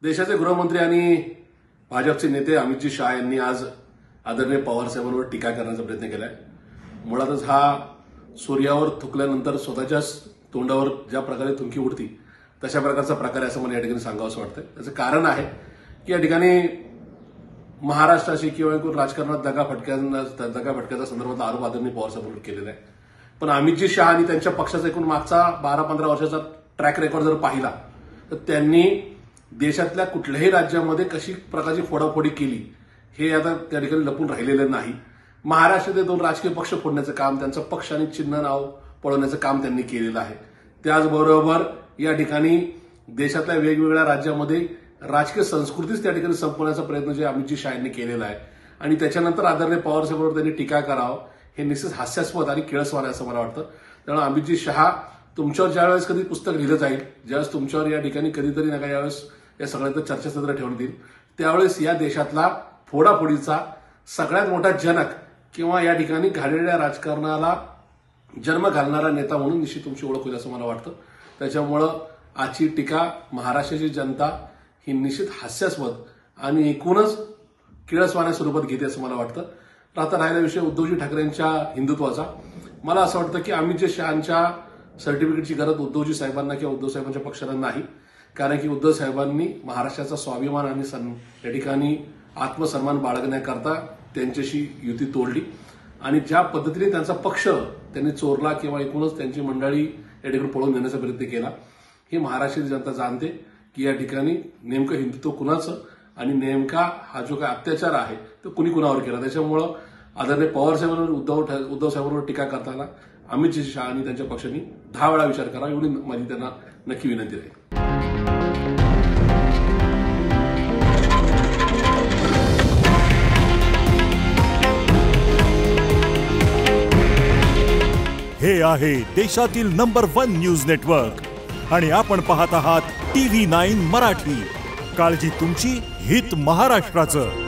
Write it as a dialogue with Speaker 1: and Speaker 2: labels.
Speaker 1: देशाचे गृहमंत्री आणि भाजपचे नेते अमितजी शाह यांनी आज आदरणीय पवार साहेबांवर टीका करण्याचा प्रयत्न केलाय। मुळातच हा सूर्यावर थुकल्यानंतर स्वतःच्याच तोंडावर ज्या प्रकारे थुंकी उडती तशा प्रकारचा प्रकार आहे असं मला या ठिकाणी सांगावंसं वाटतंय। त्याचं कारण आहे की या ठिकाणी महाराष्ट्राशी किंवा एकूण राजकारणात दगाफटक्याचा संदर्भातला आरोप आदरणीय पवार साहेबांवर केलेला आहे। पण अमितजी शाह आणि त्यांच्या पक्षाचा एकूण मागचा 12-15 वर्षाचा ट्रॅक रेकॉर्ड जर पाहिला तर त्यांनी देशातल्या कुठल्याही राज्यामध्ये कशी प्रकारची फोडाफोडी केली हे आता त्या ठिकाणी लपून राहिलेलं नाही। महाराष्ट्रात 2 राजकीय पक्ष फोडण्याचं काम, त्यांचं पक्ष आणि चिन्ह नाव पळवण्याचं काम त्यांनी केलेलं आहे। त्याचबरोबर या ठिकाणी देशातल्या वेगवेगळ्या राज्यामध्ये राजकीय संस्कृतीच त्या ठिकाणी संपवण्याचा प्रयत्न जे अमितजी शाह यांनी केलेला आहे आणि त्याच्यानंतर आदरणीय पवार साहेबांवर त्यांनी टीका करावं हे निश्चित हास्यास्पद आणि किळसवार आहे असं मला वाटतं। त्यामुळे अमितजी शाह तुमच्यावर ज्यावेळेस कधी पुस्तक लिहिलं जाईल, ज्यावेळेस तुमच्यावर या ठिकाणी कधीतरी नका यावेळेस या सगळ्यांचं चर्चासत्र ठेवण्यात येईल, त्यावेळेस या देशातला फोडाफोडीचा सगळ्यात मोठा जनक किंवा या ठिकाणी घडलेल्या राजकारणाला जन्म घालणारा नेता म्हणून निश्चित तुमची ओळख होईल असं मला वाटतं। त्याच्यामुळं आजची टीका महाराष्ट्राची जनता ही निश्चित हास्यास्पद आणि एकूणच किळसवाण्या स्वरूपात घेते असं मला वाटतं। आता राहिला विषय उद्धवजी ठाकरेंच्या हिंदुत्वाचा, मला असं वाटतं की अमितजी शहांच्या सर्टिफिकेटची गरज उद्धवजी साहेबांना किंवा उद्धव साहेबांच्या पक्षाला नाही, कारण की उद्धव साहेबांनी महाराष्ट्राचा स्वाभिमान आणि या ठिकाणी आत्मसन्मान बाळगण्याकरता त्यांच्याशी युती तोडली आणि ज्या पद्धतीने त्यांचा पक्ष त्यांनी चोरला किंवा एकूणच त्यांची मंडळी या ठिकाणी पळवून नेण्याचा प्रयत्न केला ही महाराष्ट्राची जनता जाणते की या ठिकाणी नेमकं हिंदुत्व कुणाचं आणि नेमका हा जो काय अत्याचार आहे तो कुणी कुणावर केला। त्याच्यामुळं आदरणीय पवार साहेबांवर उद्धव साहेबांवर टीका करताना अमितजी शाह आणि त्यांच्या पक्षांनी 10 वेळा विचार करा एवढी माझी त्यांना नक्की विनंती राहील।
Speaker 2: हे आहे देशातील नंबर 1 न्यूज नेटवर्क आणि आपण पाहत आहात TV9 मराठी। काळजी तुमची, हित महाराष्ट्राचं।